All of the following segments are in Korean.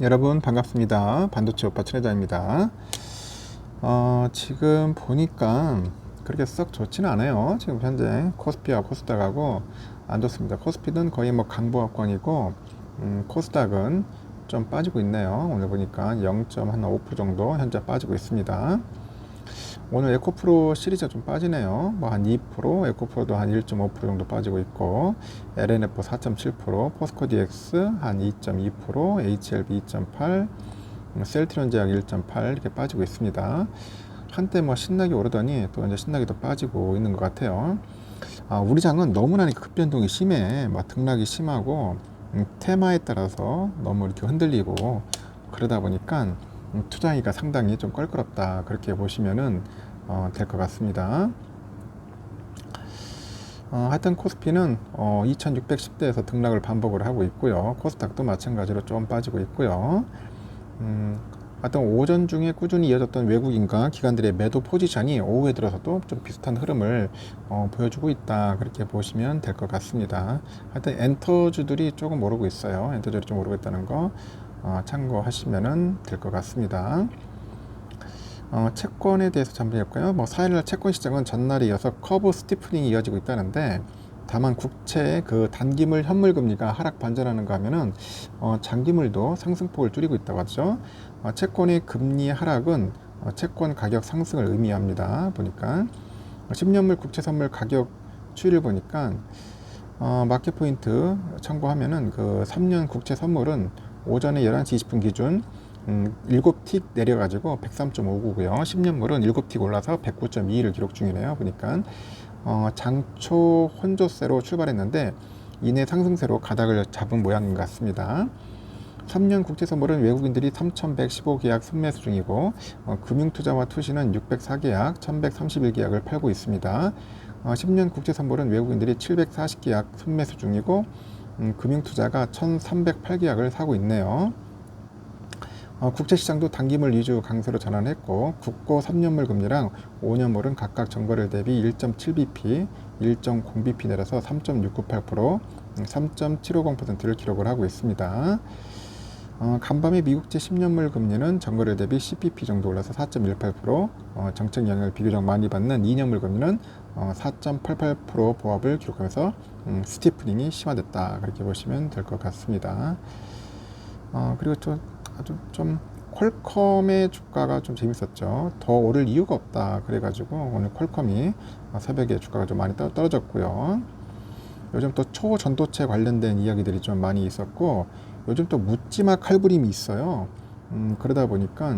여러분 반갑습니다. 반도체 오빠 최대장입니다. 지금 보니까 그렇게 썩 좋지는 않아요. 지금 현재 코스피와 코스닥하고 안 좋습니다. 코스피는 거의 뭐 강보합권이고 코스닥은 좀 빠지고 있네요. 오늘 보니까 0.5% 정도 현재 빠지고 있습니다. 오늘 에코프로 시리즈가 좀 빠지네요. 뭐 한 2%, 에코프로도 한 1.5% 정도 빠지고 있고, LNF 4.7%, 포스코 DX 한 2.2%, HLB 2.8, 셀트리온 제약 1.8 이렇게 빠지고 있습니다. 한때 뭐 신나게 오르더니 또 이제 신나게 또 빠지고 있는 것 같아요. 우리 장은 너무나 급변동이 심해. 막 등락이 심하고 테마에 따라서 너무 이렇게 흔들리고 그러다 보니까 투자하기가 상당히 좀 껄끄럽다, 그렇게 보시면은 될 것 같습니다. 하여튼 코스피는 2610대에서 등락을 반복을 하고 있고요. 코스닥도 마찬가지로 좀 빠지고 있고요. 하여튼 오전 중에 꾸준히 이어졌던 외국인과 기관들의 매도 포지션이 오후에 들어서도 좀 비슷한 흐름을 보여주고 있다, 그렇게 보시면 될 것 같습니다. 하여튼 엔터주들이 조금 오르고 있어요. 엔터주들이 좀 오르고 있다는 거 참고하시면 될 것 같습니다. 채권에 대해서 잠깐 해볼까요? 뭐 4일날 채권 시장은 전날에 이어서 커브 스티프닝이 이어지고 있다는데, 다만 국채의 그 단기물 현물 금리가 하락 반전하는가 하면은 장기물도 상승폭을 줄이고 있다고 하죠. 채권의 금리 하락은 채권 가격 상승을 의미합니다. 보니까 10년물 국채 선물 가격 추이를 보니까 마켓 포인트 참고하면은 그 3년 국채 선물은 오전에 11시 20분 기준 7틱 내려가지고 103.59고요. 10년물은 7틱 올라서 109.21을 기록 중이네요. 보니까 장초 혼조세로 출발했는데 이내 상승세로 가닥을 잡은 모양인 것 같습니다. 3년 국채 선물은 외국인들이 3,115계약 순매수 중이고, 금융투자와 투시는 604계약, 1,131계약을 팔고 있습니다. 10년 국채 선물은 외국인들이 740계약 순매수 중이고, 금융투자가 1,308계약을 사고 있네요. 국채시장도 단기물 위주 강세로 전환했고, 국고 3년물 금리랑 5년물은 각각 전거래 대비 1.7bp, 1.0bp 내려서 3.698%, 3.750%를 기록을 하고 있습니다. 간밤에 미국제 10년물 금리는 전거래 대비 10bp 정도 올라서 4.18%, 정책 영향을 비교적 많이 받는 2년물 금리는 4.88% 보합을 기록하면서 스티프닝이 심화됐다, 그렇게 보시면 될 것 같습니다. 그리고 아주 좀 퀄컴의 주가가 좀 재밌었죠. 더 오를 이유가 없다, 그래가지고 오늘 퀄컴이 새벽에 주가가 좀 많이 떨어졌고요. 요즘 또 초전도체 관련된 이야기들이 좀 많이 있었고, 요즘 또 묻지마 칼부림이 있어요. 그러다 보니까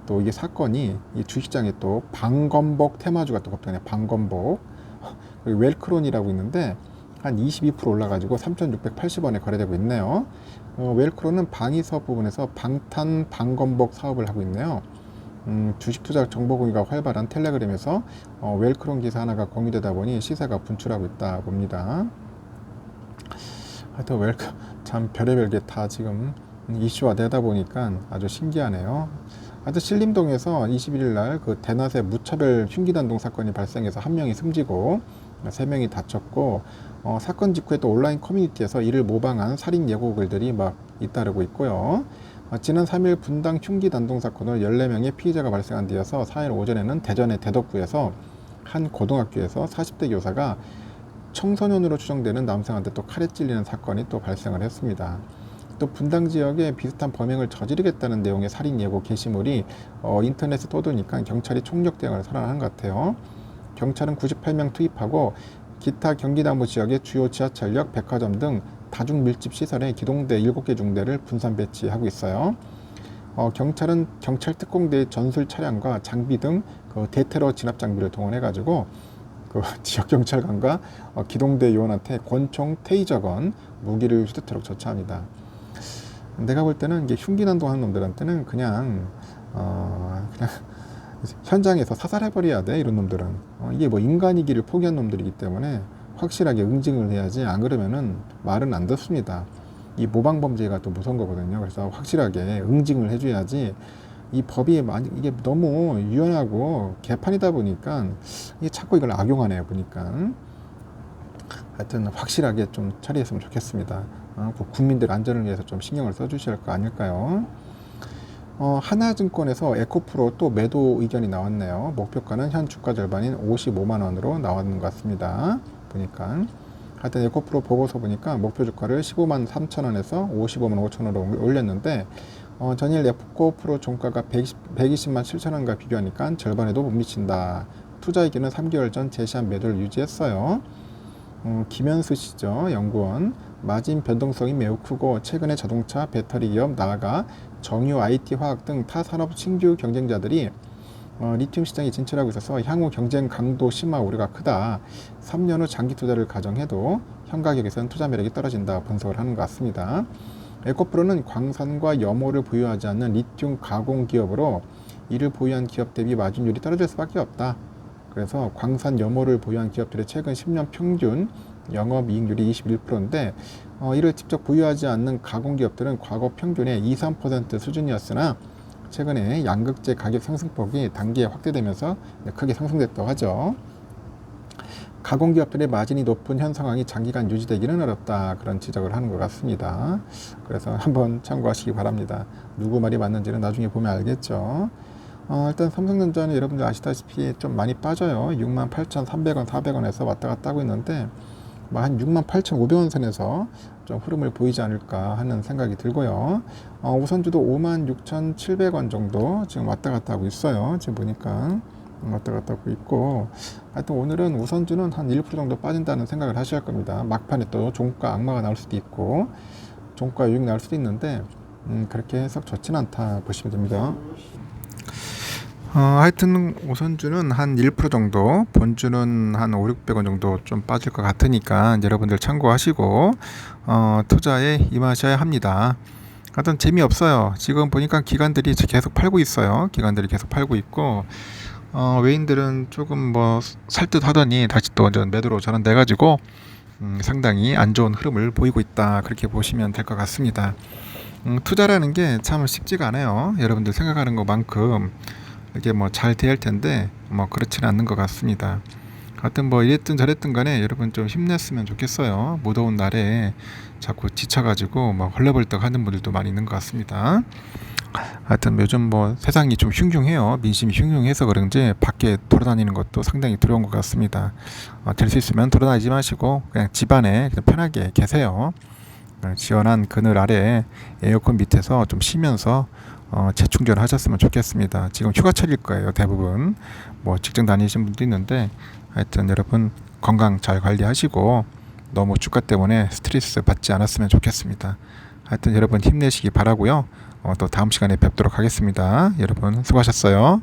또 이게 사건이 이 주식장에 또 방검복 테마주가 또 급등해. 방검복 그리고 웰크론이라고 있는데 한 22% 올라가지고 3,680원에 거래되고 있네요. 웰크론은 방위사업 부분에서 방탄 방검복 사업을 하고 있네요. 주식 투자 정보 공유가 활발한 텔레그램에서 웰크론 기사 하나가 공유되다 보니 시세가 분출하고 있다 봅니다. 하여튼 참 별의별 게 다 지금 이슈화 되다 보니까 아주 신기하네요. 하여튼 신림동에서 21일 날 그 대낮에 무차별 흉기난동 사건이 발생해서 한 명이 숨지고 3명이 다쳤고, 사건 직후에 또 온라인 커뮤니티에서 이를 모방한 살인 예고 글들이 막 잇따르고 있고요. 지난 3일 분당 흉기 난동 사건을 14명의 피해자가 발생한 뒤여서 4일 오전에는 대전의 대덕구에서 한 고등학교에서 40대 교사가 청소년으로 추정되는 남성한테 또 칼에 찔리는 사건이 또 발생을 했습니다. 또 분당 지역에 비슷한 범행을 저지르겠다는 내용의 살인 예고 게시물이 인터넷에 떠도니까 경찰이 총력 대응을 선언한 것 같아요. 경찰은 98명 투입하고 기타 경기 남부 지역의 주요 지하철역, 백화점 등 다중 밀집 시설에 기동대 7개 중대를 분산 배치하고 있어요. 경찰은 경찰 특공대의 전술 차량과 장비 등 그 대테러 진압 장비를 동원해가지고 그 지역 경찰관과 기동대 요원한테 권총, 테이저건, 무기를 휴대토록 조처합니다. 내가 볼 때는 이게 흉기난동 하는 놈들한테는 그냥 현장에서 사살해버려야 돼, 이런 놈들은. 이게 뭐 인간이기를 포기한 놈들이기 때문에 확실하게 응징을 해야지, 안 그러면은 말은 안 듣습니다. 이 모방범죄가 또 무서운 거거든요. 그래서 확실하게 응징을 해줘야지. 이 법이 이게 너무 유연하고 개판이다 보니까 이게 자꾸 이걸 악용하네요, 보니까. 하여튼 확실하게 좀 처리했으면 좋겠습니다. 그 국민들 안전을 위해서 좀 신경을 써주셔야 할 거 아닐까요? 하나증권에서 에코프로 또 매도 의견이 나왔네요. 목표가는 현 주가 절반인 55만 원으로 나왔는 것 같습니다. 보니까 하여튼 에코프로 보고서 보니까 목표 주가를 15만 3천 원에서 55만 5천 원으로 올렸는데 전일 에코프로 종가가 120만 7천 원과 비교하니까 절반에도 못 미친다. 투자 의견은 3개월 전 제시한 매도를 유지했어요. 김현수 씨죠. 연구원. 마진 변동성이 매우 크고 최근에 자동차, 배터리 기업, 나아가 정유, IT, 화학 등 타 산업 신규 경쟁자들이 리튬 시장에 진출하고 있어서 향후 경쟁 강도 심화 우려가 크다. 3년 후 장기 투자를 가정해도 현 가격에서는 투자 매력이 떨어진다. 분석을 하는 것 같습니다. 에코프로는 광산과 염호를 보유하지 않는 리튬 가공 기업으로 이를 보유한 기업 대비 마진율이 떨어질 수밖에 없다. 그래서 광산 염호를 보유한 기업들의 최근 10년 평균 영업이익률이 21%인데 이를 직접 보유하지 않는 가공기업들은 과거 평균의 2~3% 수준이었으나 최근에 양극재 가격 상승폭이 단기에 확대되면서 크게 상승됐다고 하죠. 가공기업들의 마진이 높은 현 상황이 장기간 유지되기는 어렵다. 그런 지적을 하는 것 같습니다. 그래서 한번 참고하시기 바랍니다. 누구 말이 맞는지는 나중에 보면 알겠죠. 일단 삼성전자는 여러분들 아시다시피 좀 많이 빠져요. 68,300원, 400원에서 왔다 갔다 하고 있는데 한 68,500원 선에서 좀 흐름을 보이지 않을까 하는 생각이 들고요. 우선주도 56,700원 정도 지금 왔다 갔다 하고 있어요. 지금 보니까 왔다 갔다 하고 있고, 하여튼 오늘은 우선주는 한 1% 정도 빠진다는 생각을 하셔야 할 겁니다. 막판에 또 종가 악마가 나올 수도 있고 종가 유익 나올 수도 있는데 그렇게 해석 좋진 않다 보시면 됩니다. 하여튼 우선주는 한 1% 정도, 본주는 한 500~600원 정도 좀 빠질 것 같으니까 여러분들 참고하시고 투자에 임하셔야 합니다. 하여튼 재미없어요. 지금 보니까 기관들이 계속 팔고 있어요. 기관들이 계속 팔고 있고 외인들은 조금 뭐 살듯 하더니 다시 또 매도로 전환돼 가지고 상당히 안 좋은 흐름을 보이고 있다. 그렇게 보시면 될 것 같습니다. 투자라는 게 참 쉽지가 않아요. 여러분들 생각하는 것만큼 이게 뭐 잘 될 텐데 뭐 그렇지는 않는 것 같습니다. 하여튼 뭐 이랬든 저랬든 간에 여러분 좀 힘냈으면 좋겠어요. 무더운 날에 자꾸 지쳐가지고 막 헐레벌떡 하는 분들도 많이 있는 것 같습니다. 하여튼 요즘 뭐 세상이 좀 흉흉해요. 민심이 흉흉해서 그런지 밖에 돌아다니는 것도 상당히 두려운 것 같습니다. 될 수 있으면 돌아다니지 마시고 그냥 집안에 그냥 편하게 계세요. 시원한 그늘 아래 에어컨 밑에서 좀 쉬면서 재충전을 하셨으면 좋겠습니다. 지금 휴가철일 거예요. 대부분 뭐 직장 다니시는 분도 있는데 하여튼 여러분 건강 잘 관리하시고 너무 주가 때문에 스트레스 받지 않았으면 좋겠습니다. 하여튼 여러분 힘내시기 바라고요. 또 다음 시간에 뵙도록 하겠습니다. 여러분 수고하셨어요.